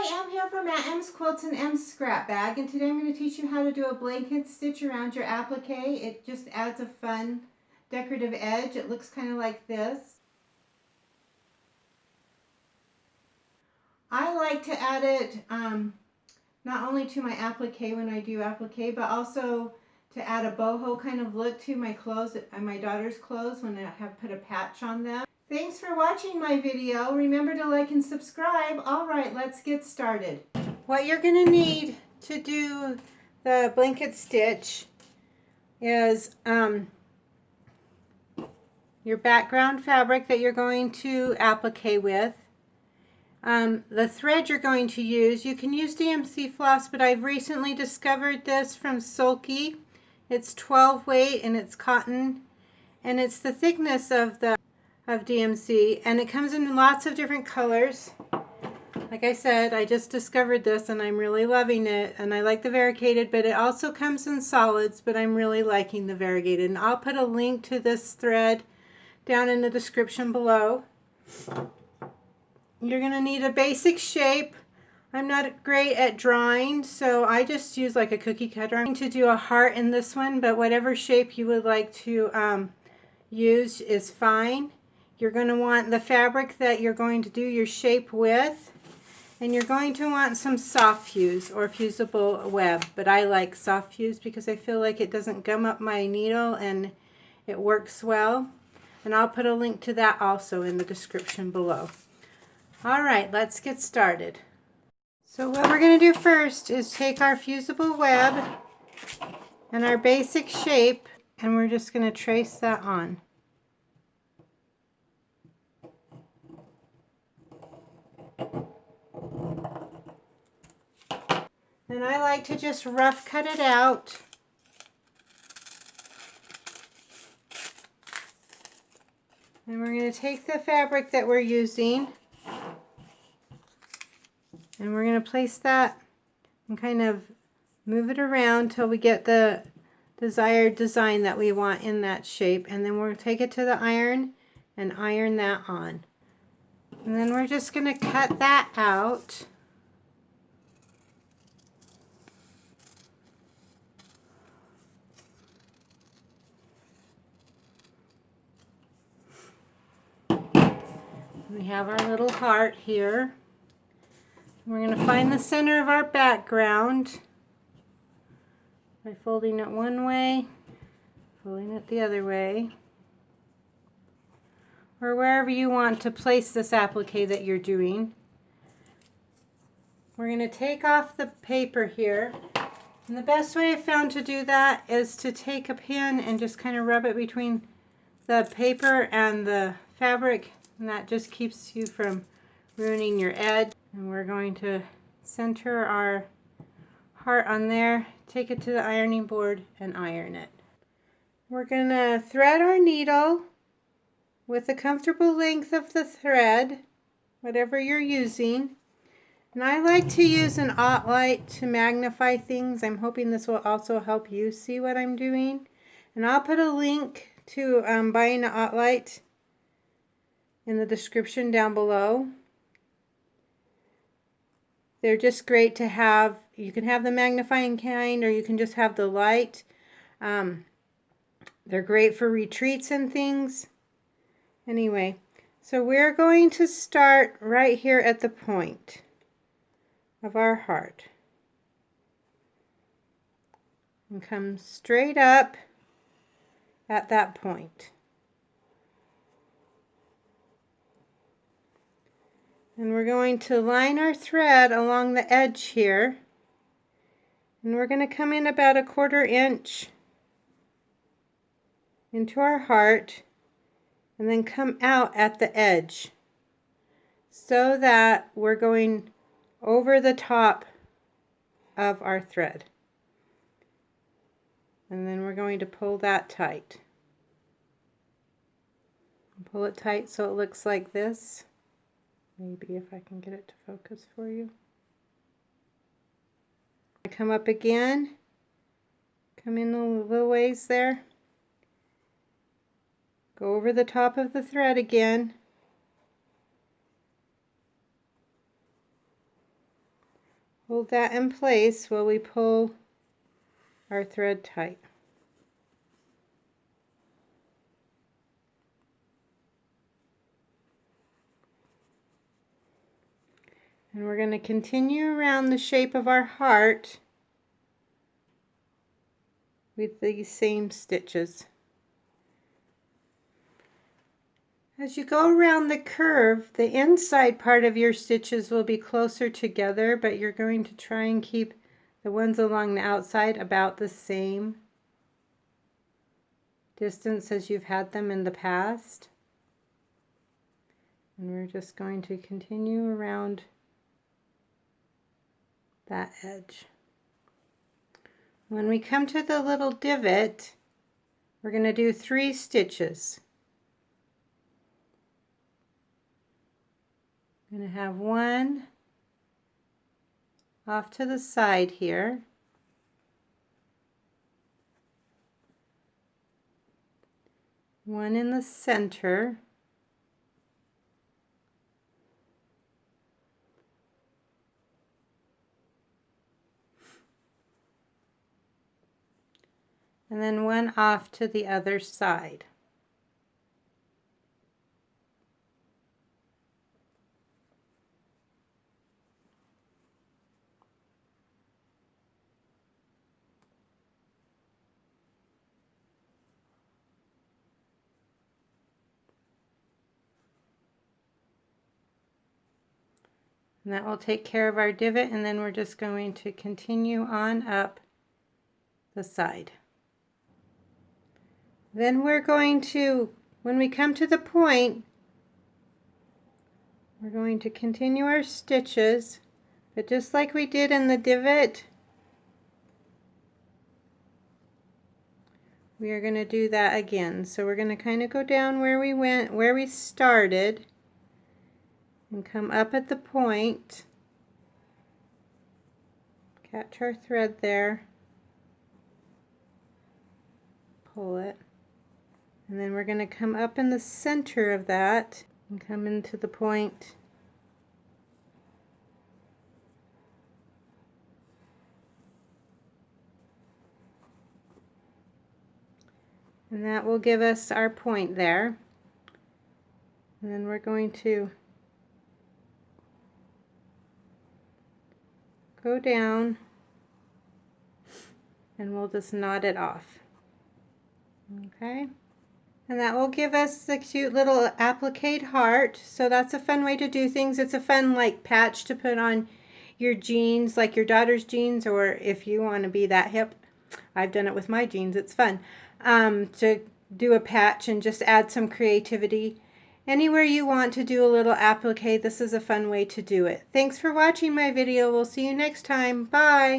Hi, I'm here from M's Quilts and M's Scrap Bag, and today I'm going to teach you how to do a blanket stitch around your applique. It just adds a fun decorative edge. It looks kind of like this. I like to add it not only to my applique when I do applique, but also to add a boho kind of look to my clothes, my daughter's clothes, when I have put a patch on them. Thanks for watching my video. Remember to like and subscribe. All right, let's get started. What you're going to need to do the blanket stitch is your background fabric that you're going to applique with. The thread you're going to use, you can use DMC floss, but I've recently discovered this from Sulky. It's 12 weight and it's cotton, and it's the thickness of DMC, and it comes in lots of different colors. Like I said, I just discovered this and I'm really loving it, and I like the variegated, but it also comes in solids, but I'm really liking the variegated, and I'll put a link to this thread down in the description below. You're going to need a basic shape. I'm not great at drawing, so I just use like a cookie cutter. I'm going to do a heart in this one, but whatever shape you would like to use is fine. You're going to want the fabric that you're going to do your shape with, and you're going to want some soft fuse or fusible web, but I like soft fuse because I feel like it doesn't gum up my needle and it works well, and I'll put a link to that also in the description below. Alright, let's get started. So what we're going to do first is take our fusible web and our basic shape, and we're just going to trace that on. And I like to just rough cut it out. And we're going to take the fabric that we're using, and we're going to place that and kind of move it around till we get the desired design that we want in that shape, and then we'll take it to the iron and iron that on. And then we're just going to cut that out. We have our little heart here. We're going to find the center of our background by folding it one way, folding it the other way, or wherever you want to place this applique that you're doing. We're going to take off the paper here, and the best way I've found to do that is to take a pin and just kind of rub it between the paper and the fabric, and that just keeps you from ruining your edge. And we're going to center our heart on there, take it to the ironing board and iron it. We're going to thread our needle with a comfortable length of the thread, whatever you're using. And I like to use an light to magnify things. I'm hoping this will also help you see what I'm doing. And I'll put a link to buying an light in the description down below. They're just great to have. You can have the magnifying kind, or you can just have the light. They're great for retreats and things. Anyway, so we're going to start right here at the point of our heart and come straight up at that point. And we're going to line our thread along the edge here, and we're going to come in about 1/4 inch into our heart and then come out at the edge so that we're going over the top of our thread. And then we're going to pull that tight. Pull it tight so it looks like this. Maybe if I can get it to focus for you. I come up again, come in a little ways there, go over the top of the thread again, hold that in place while we pull our thread tight. And we're going to continue around the shape of our heart with these same stitches. As you go around the curve, the inside part of your stitches will be closer together, but you're going to try and keep the ones along the outside about the same distance as you've had them in the past. And we're just going to continue around that edge. When we come to the little divot, we're going to do 3 stitches. I'm going to have one off to the side here. One in the center. And then one off to the other side. And that will take care of our divot, and then we're just going to continue on up the side. Then we're going to, when we come to the point, we're going to continue our stitches, but just like we did in the divot, we are going to do that again. So we're going to kind of go down where we started, and come up at the point, catch our thread there, pull it, and then we're going to come up in the center of that and come into the point. And that will give us our point there. And then we're going to go down and we'll just knot it off. Okay, and that will give us the cute little applique heart. So that's a fun way to do things. It's a fun like patch to put on your jeans, like your daughter's jeans, or if you want to be that hip. I've done it with my jeans. It's fun to do a patch and just add some creativity. Anywhere you want to do a little applique, this is a fun way to do it. Thanks for watching my video. We'll see you next time. Bye.